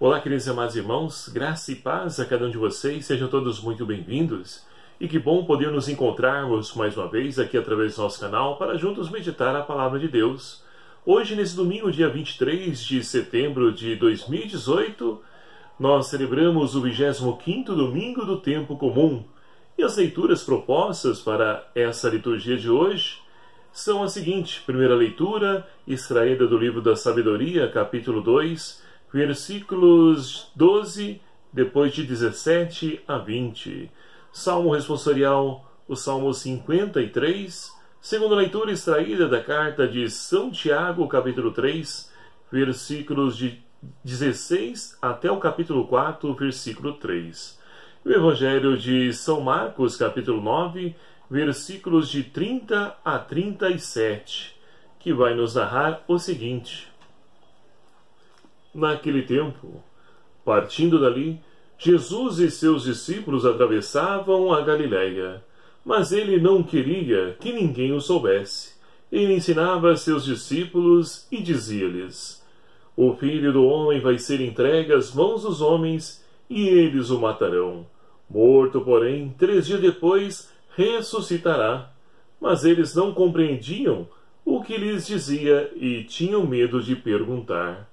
Olá, queridos e amados irmãos, graça e paz a cada um de vocês, sejam todos muito bem-vindos. E que bom poder nos encontrarmos mais uma vez aqui através do nosso canal para juntos meditar a Palavra de Deus. Hoje, nesse domingo, dia 23 de setembro de 2018, nós celebramos o 25º domingo do tempo comum. E as leituras propostas para essa liturgia de hoje são as seguintes. Primeira leitura, extraída do livro da Sabedoria, capítulo 2, versículos 12, depois de 17 a 20. Salmo responsorial, o Salmo 53. Segunda leitura extraída da carta de São Tiago, capítulo 3, versículos de 16 até o capítulo 4, versículo 3. E o Evangelho de São Marcos, capítulo 9, versículos de 30 a 37, que vai nos narrar o seguinte. Naquele tempo, partindo dali, Jesus e seus discípulos atravessavam a Galiléia, mas ele não queria que ninguém o soubesse. Ele ensinava a seus discípulos e dizia-lhes: O Filho do Homem vai ser entregue às mãos dos homens, e eles o matarão. Morto, porém, 3 dias depois, ressuscitará. Mas eles não compreendiam o que lhes dizia e tinham medo de perguntar.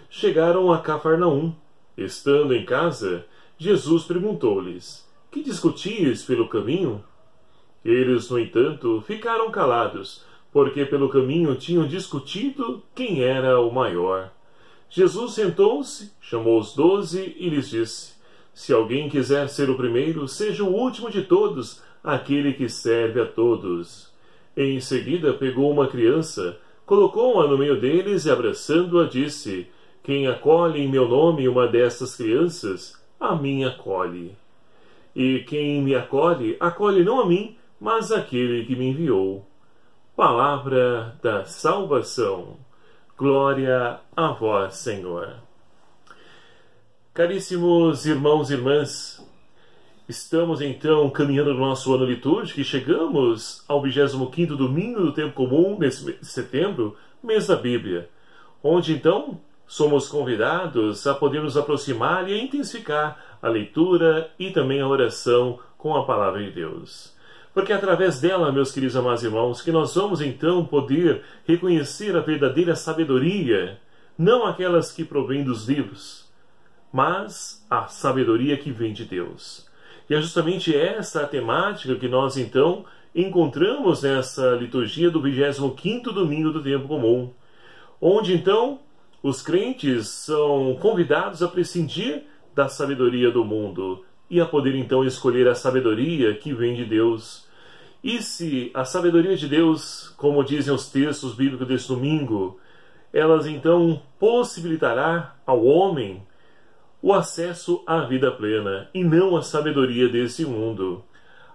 Chegaram a Cafarnaum. Estando em casa, Jesus perguntou-lhes: Que discutíeis pelo caminho? Eles, no entanto, ficaram calados, porque pelo caminho tinham discutido quem era o maior. Jesus sentou-se, chamou os 12 e lhes disse: Se alguém quiser ser o primeiro, seja o último de todos, aquele que serve a todos. Em seguida pegou uma criança, colocou-a no meio deles e, abraçando-a, disse: Quem acolhe em meu nome uma destas crianças, a mim acolhe. E quem me acolhe, acolhe não a mim, mas aquele que me enviou. Palavra da salvação. Glória a vós, Senhor. Caríssimos irmãos e irmãs, estamos então caminhando no nosso ano litúrgico e chegamos ao 25º domingo do tempo comum, nesse mês de setembro, mês da Bíblia, onde então somos convidados a poder nos aproximar e a intensificar a leitura e também a oração com a Palavra de Deus. Porque é através dela, meus queridos amados irmãos, que nós vamos então poder reconhecer a verdadeira sabedoria, não aquelas que provêm dos livros, mas a sabedoria que vem de Deus. E é justamente essa a temática que nós então encontramos nessa liturgia do 25º domingo do tempo comum, onde então os crentes são convidados a prescindir da sabedoria do mundo e a poder então escolher a sabedoria que vem de Deus. E se a sabedoria de Deus, como dizem os textos bíblicos deste domingo, elas então possibilitará ao homem o acesso à vida plena e não a sabedoria desse mundo.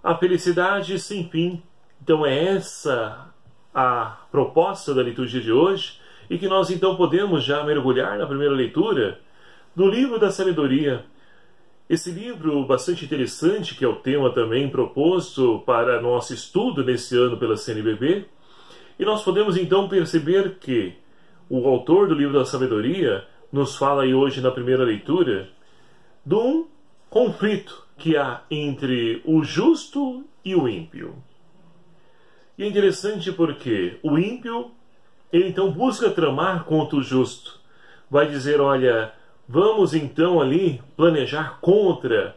A felicidade sem fim. Então é essa a proposta da liturgia de hoje, e que nós então podemos já mergulhar na primeira leitura do livro da sabedoria. Esse livro bastante interessante, que é o tema também proposto para nosso estudo nesse ano pela CNBB, e nós podemos então perceber que o autor do livro da sabedoria nos fala aí hoje na primeira leitura de um conflito que há entre o justo e o ímpio. E é interessante porque o ímpio, ele então busca tramar contra o justo. Vai dizer, olha, vamos então ali planejar contra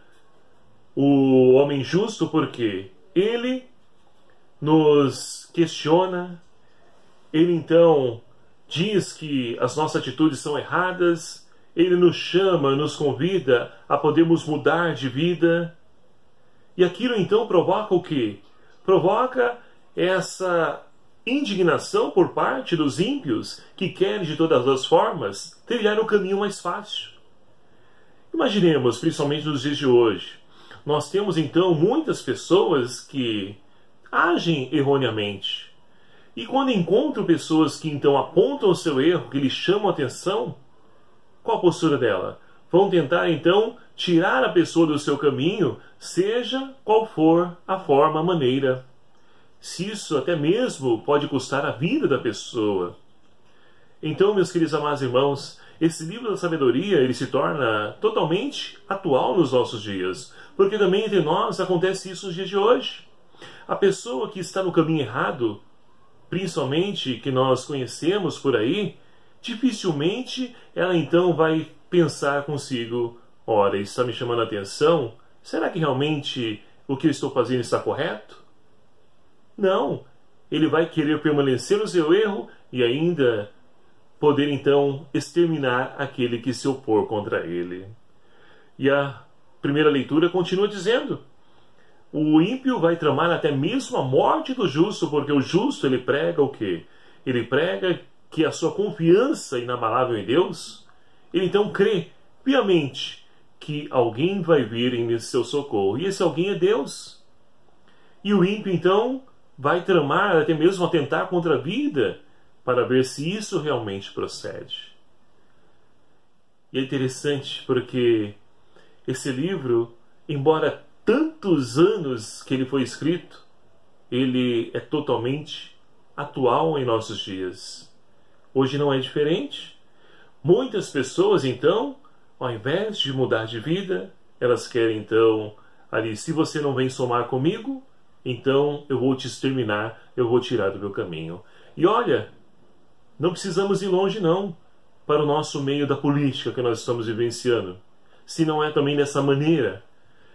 o homem justo, porque ele nos questiona, ele então diz que as nossas atitudes são erradas, ele nos chama, nos convida a podermos mudar de vida. E aquilo então provoca o quê? Provoca essa indignação por parte dos ímpios que querem de todas as formas trilhar o caminho mais fácil. Imaginemos, principalmente nos dias de hoje, nós temos então muitas pessoas que agem erroneamente. E quando encontram pessoas que então apontam o seu erro, que lhes chamam a atenção, qual a postura dela? Vão tentar então tirar a pessoa do seu caminho, seja qual for a forma, a maneira. Se isso até mesmo pode custar a vida da pessoa. Então, meus queridos amados irmãos, esse livro da sabedoria ele se torna totalmente atual nos nossos dias, porque também entre nós acontece isso nos dias de hoje. A pessoa que está no caminho errado, principalmente que nós conhecemos por aí, dificilmente ela então vai pensar consigo: ora, isso está me chamando a atenção, será que realmente o que eu estou fazendo está correto? Não, ele vai querer permanecer no seu erro e ainda poder então exterminar aquele que se opor contra ele. E a primeira leitura continua dizendo: o ímpio vai tramar até mesmo a morte do justo, porque o justo ele prega o quê? Ele prega que a sua confiança inabalável em Deus, ele então crê piamente que alguém vai vir em seu socorro, e esse alguém é Deus. E o ímpio então vai tramar, até mesmo atentar contra a vida, para ver se isso realmente procede. E é interessante porque esse livro, embora tantos anos que ele foi escrito, ele é totalmente atual em nossos dias. Hoje não é diferente. Muitas pessoas, então, ao invés de mudar de vida, elas querem, então, ali, se você não vem somar comigo, então eu vou te exterminar, eu vou tirar do meu caminho. E olha, não precisamos ir longe, não, para o nosso meio da política que nós estamos vivenciando. Se não é também dessa maneira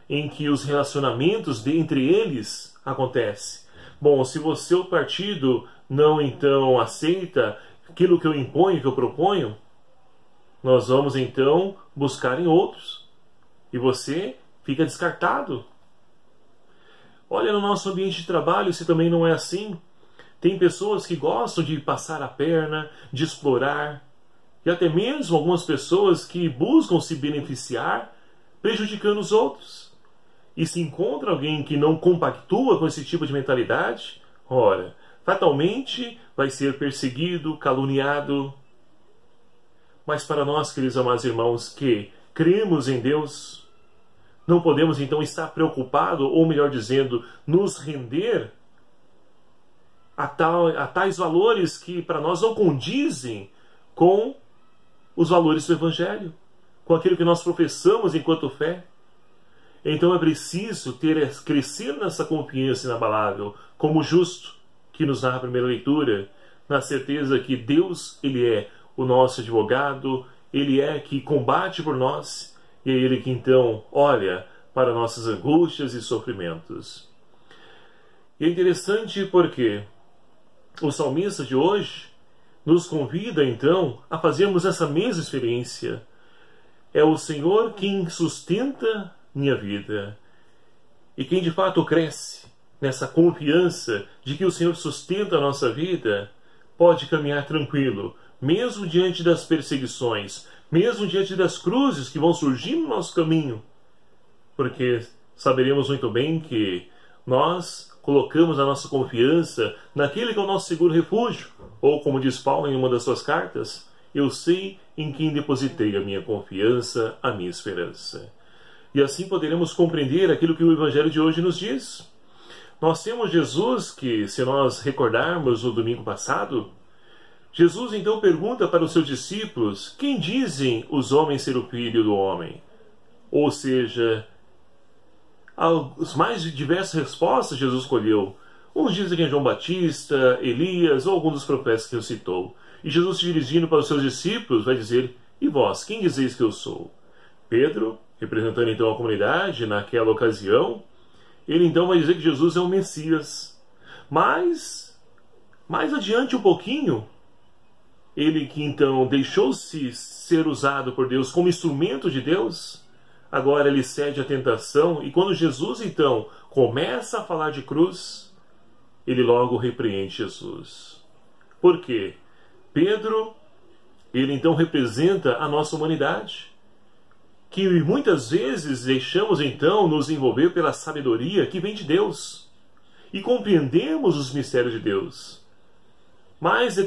em que os relacionamentos entre eles acontecem. Bom, se o seu partido não então aceita aquilo que eu imponho, que eu proponho, nós vamos então buscar em outros. E você fica descartado. Olha, no nosso ambiente de trabalho, se também não é assim. Tem pessoas que gostam de passar a perna, de explorar, e até mesmo algumas pessoas que buscam se beneficiar, prejudicando os outros. E se encontra alguém que não compactua com esse tipo de mentalidade, ora, fatalmente vai ser perseguido, caluniado. Mas para nós, queridos amados irmãos, que cremos em Deus, não podemos então estar preocupados, ou melhor dizendo, nos render a tais valores que para nós não condizem com os valores do Evangelho, com aquilo que nós professamos enquanto fé. Então é preciso crescer nessa confiança inabalável, como justo, que nos narra a primeira leitura, na certeza que Deus, Ele é o nosso advogado, Ele é que combate por nós, e é Ele que então olha para nossas angústias e sofrimentos. E é interessante porque o salmista de hoje nos convida então a fazermos essa mesma experiência. É o Senhor quem sustenta minha vida. E quem de fato cresce nessa confiança de que o Senhor sustenta a nossa vida, pode caminhar tranquilo, mesmo diante das perseguições, mesmo diante das cruzes que vão surgir no nosso caminho. Porque saberemos muito bem que nós colocamos a nossa confiança naquele que é o nosso seguro refúgio. Ou, como diz Paulo em uma das suas cartas, eu sei em quem depositei a minha confiança, a minha esperança. E assim poderemos compreender aquilo que o Evangelho de hoje nos diz. Nós temos Jesus que, se nós recordarmos o domingo passado, Jesus então pergunta para os seus discípulos: quem dizem os homens ser o filho do homem? Ou seja, as mais diversas respostas Jesus escolheu. Uns dizem que é João Batista, Elias ou algum dos profetas que eu citou. E Jesus, se dirigindo para os seus discípulos, vai dizer: e vós, quem dizeis que eu sou? Pedro, representando então a comunidade naquela ocasião, ele então vai dizer que Jesus é o Messias. Mas, mais adiante um pouquinho, ele que então deixou-se ser usado por Deus como instrumento de Deus, agora ele cede à tentação, e quando Jesus então começa a falar de cruz, ele logo repreende Jesus. Por quê? Pedro, ele então representa a nossa humanidade, que muitas vezes deixamos então nos envolver pela sabedoria que vem de Deus, e compreendemos os mistérios de Deus. Mas em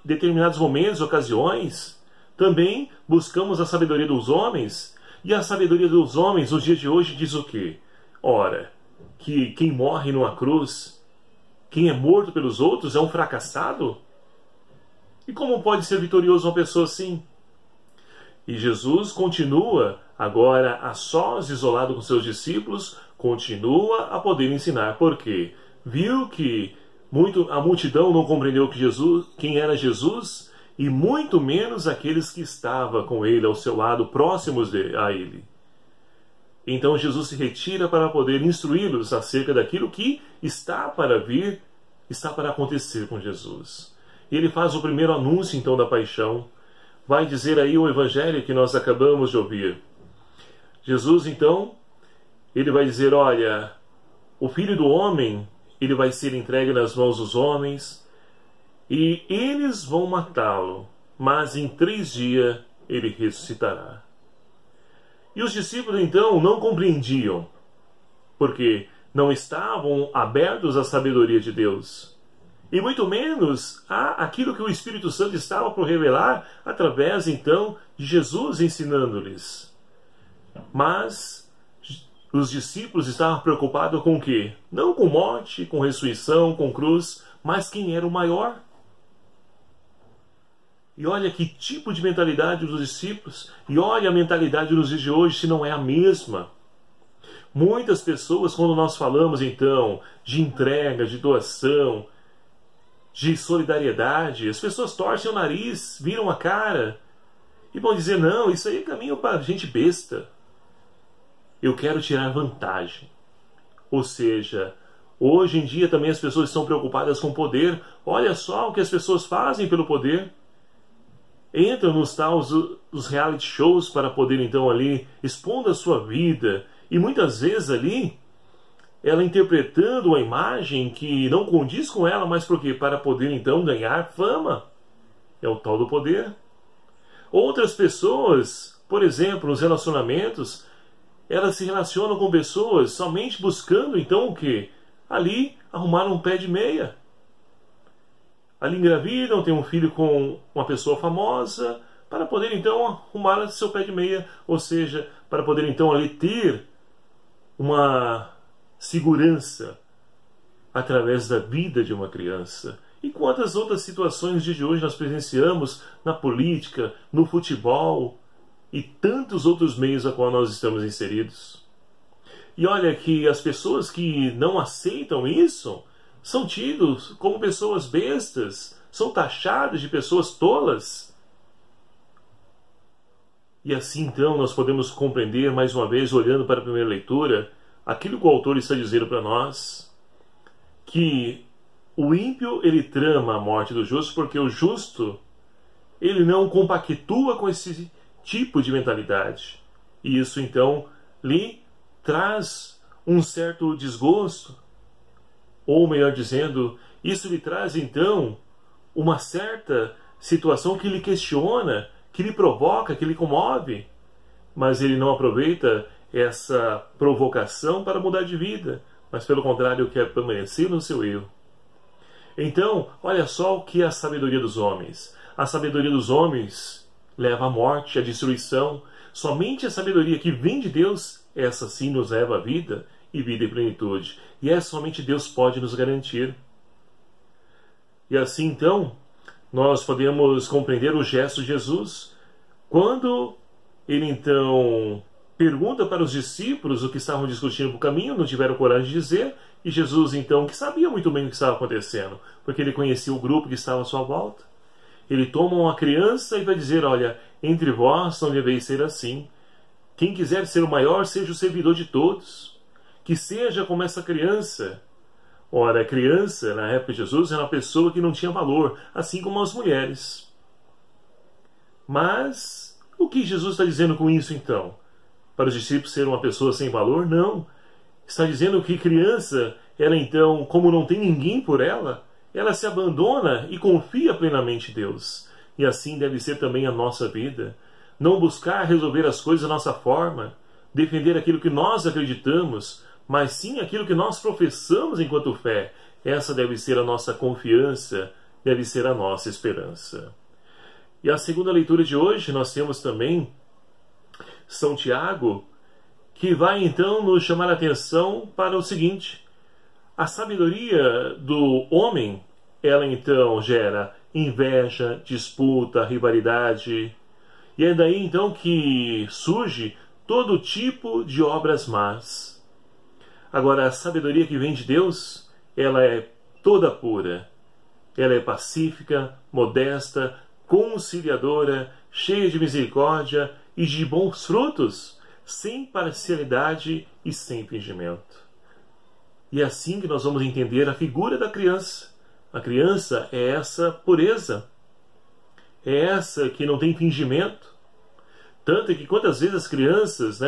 determinados momentos, ocasiões, também buscamos a sabedoria dos homens, e a sabedoria dos homens nos dias de hoje diz o quê? Ora, que quem morre numa cruz, quem é morto pelos outros é um fracassado? E como pode ser vitorioso uma pessoa assim? E Jesus continua, agora a sós, isolado com seus discípulos, continua a poder ensinar. Por quê? Viu que a multidão não compreendeu quem era Jesus, e muito menos aqueles que estavam com ele, ao seu lado, próximos a ele. Então Jesus se retira para poder instruí-los acerca daquilo que está para vir, está para acontecer com Jesus. E ele faz o primeiro anúncio então da paixão. Vai dizer aí o evangelho que nós acabamos de ouvir. Jesus então, ele vai dizer, olha, o Filho do Homem, ele vai ser entregue nas mãos dos homens e eles vão matá-lo, mas em 3 dias ele ressuscitará. E os discípulos então não compreendiam, porque não estavam abertos à sabedoria de Deus. E muito menos aquilo que o Espírito Santo estava por revelar através então de Jesus ensinando-lhes. Mas os discípulos estavam preocupados com o quê? Não com morte, com ressurreição, com cruz, mas quem era o maior. E olha que tipo de mentalidade dos discípulos, e olha a mentalidade nos dias de hoje, se não é a mesma. Muitas pessoas, quando nós falamos então de entrega, de doação, de solidariedade, as pessoas torcem o nariz, viram a cara e vão dizer, não, isso aí é caminho para gente besta. Eu quero tirar vantagem. Ou seja, hoje em dia também as pessoas estão preocupadas com poder. Olha só o que as pessoas fazem pelo poder. Entram nos os reality shows para poder então ali expondo a sua vida. E muitas vezes ali, ela interpretando uma imagem que não condiz com ela, mas por quê? Para poder então ganhar fama. É o tal do poder. Outras pessoas, por exemplo, nos relacionamentos, elas se relacionam com pessoas somente buscando então o quê? Ali arrumar um pé de meia. Ali engravidam, tem um filho com uma pessoa famosa, para poder então arrumar seu pé de meia, ou seja, para poder então ali ter uma segurança através da vida de uma criança. E quantas outras situações de hoje nós presenciamos na política, no futebol e tantos outros meios a qual nós estamos inseridos. E olha que as pessoas que não aceitam isso são tidos como pessoas bestas, são taxadas de pessoas tolas. E assim então nós podemos compreender mais uma vez, olhando para a primeira leitura, aquilo que o autor está dizendo para nós, que o ímpio ele trama a morte do justo porque o justo ele não compactua com esse tipo de mentalidade. E isso então lhe traz um certo desgosto, ou melhor dizendo, isso lhe traz então uma certa situação que lhe questiona, que lhe provoca, que lhe comove, mas ele não aproveita essa provocação para mudar de vida, mas pelo contrário quer permanecer no seu erro. Então, olha só o que é a sabedoria dos homens. A sabedoria dos homens leva à morte, à destruição. Somente a sabedoria que vem de Deus, essa sim nos leva à vida e vida em plenitude. E essa somente Deus pode nos garantir. E assim então, nós podemos compreender o gesto de Jesus, quando ele então pergunta para os discípulos o que estavam discutindo no caminho, não tiveram coragem de dizer, e Jesus então, que sabia muito bem o que estava acontecendo, porque ele conhecia o grupo que estava à sua volta, ele toma uma criança e vai dizer, olha, entre vós não deveis ser assim. Quem quiser ser o maior, seja o servidor de todos. Que seja como essa criança. Ora, a criança, na época de Jesus, era uma pessoa que não tinha valor, assim como as mulheres. Mas, o que Jesus está dizendo com isso então? Para os discípulos ser uma pessoa sem valor? Não. Está dizendo que criança, ela então, como não tem ninguém por ela se abandona e confia plenamente em Deus. E assim deve ser também a nossa vida. Não buscar resolver as coisas da nossa forma, defender aquilo que nós acreditamos, mas sim aquilo que nós professamos enquanto fé. Essa deve ser a nossa confiança, deve ser a nossa esperança. E a segunda leitura de hoje nós temos também São Tiago, que vai então nos chamar a atenção para o seguinte: a sabedoria do homem, ela então gera inveja, disputa, rivalidade. E é daí então que surge todo tipo de obras más. Agora, a sabedoria que vem de Deus, ela é toda pura. Ela é pacífica, modesta, conciliadora, cheia de misericórdia e de bons frutos, sem parcialidade e sem fingimento. E é assim que nós vamos entender a figura da criança. A criança é essa pureza. É essa que não tem fingimento. Tanto que quantas vezes as crianças,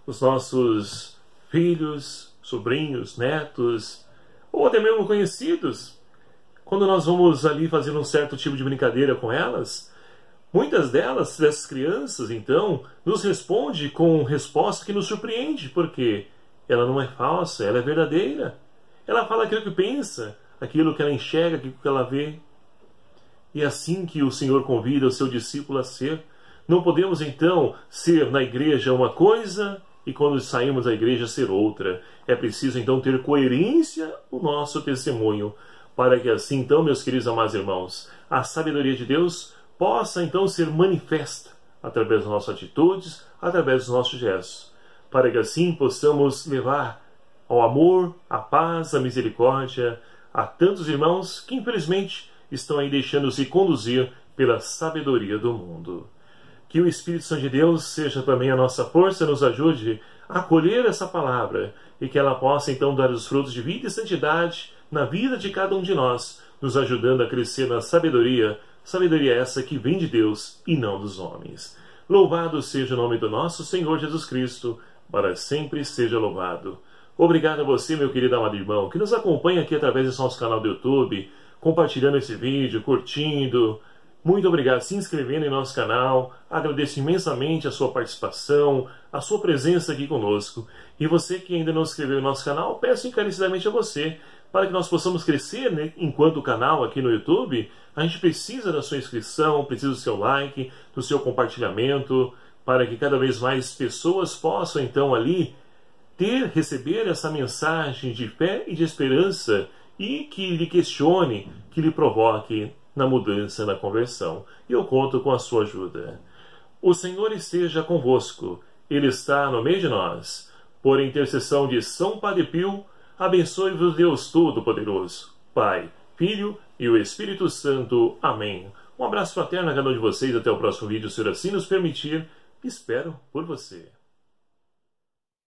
os nossos filhos, sobrinhos, netos, ou até mesmo conhecidos, quando nós vamos ali fazer um certo tipo de brincadeira com elas, muitas delas, dessas crianças, então, nos responde com resposta que nos surpreende, porque ela não é falsa, ela é verdadeira. Ela fala aquilo que pensa, aquilo que ela enxerga, aquilo que ela vê. E é assim que o Senhor convida o seu discípulo a ser. Não podemos, então, ser na igreja uma coisa e quando saímos da igreja ser outra. É preciso, então, ter coerência no nosso testemunho, para que assim, então, meus queridos amados irmãos, a sabedoria de Deus possa, então, ser manifesta através das nossas atitudes, através dos nossos gestos, para que assim possamos levar ao amor, à paz, à misericórdia a tantos irmãos que, infelizmente, estão aí deixando-se conduzir pela sabedoria do mundo. Que o Espírito Santo de Deus seja também a nossa força, nos ajude a acolher essa palavra e que ela possa então dar os frutos de vida e santidade na vida de cada um de nós, nos ajudando a crescer na sabedoria, sabedoria essa que vem de Deus e não dos homens. Louvado seja o nome do nosso Senhor Jesus Cristo, para sempre seja louvado. Obrigado a você, meu querido amado irmão, que nos acompanha aqui através desse nosso canal do YouTube, compartilhando esse vídeo, curtindo. Muito obrigado, se inscrevendo em nosso canal. Agradeço imensamente a sua participação, a sua presença aqui conosco. E você que ainda não se inscreveu no nosso canal, peço encarecidamente a você, para que nós possamos crescer, enquanto canal aqui no YouTube. A gente precisa da sua inscrição, precisa do seu like, do seu compartilhamento, para que cada vez mais pessoas possam então ali receber essa mensagem de fé e de esperança e que lhe questione, que lhe provoque na mudança, na conversão. E eu conto com a sua ajuda. O Senhor esteja convosco. Ele está no meio de nós. Por intercessão de São Padre Pio, abençoe-vos Deus Todo-Poderoso, Pai, Filho e o Espírito Santo. Amém. Um abraço fraterno a cada um de vocês. Até o próximo vídeo, se assim nos permitir. Espero por você.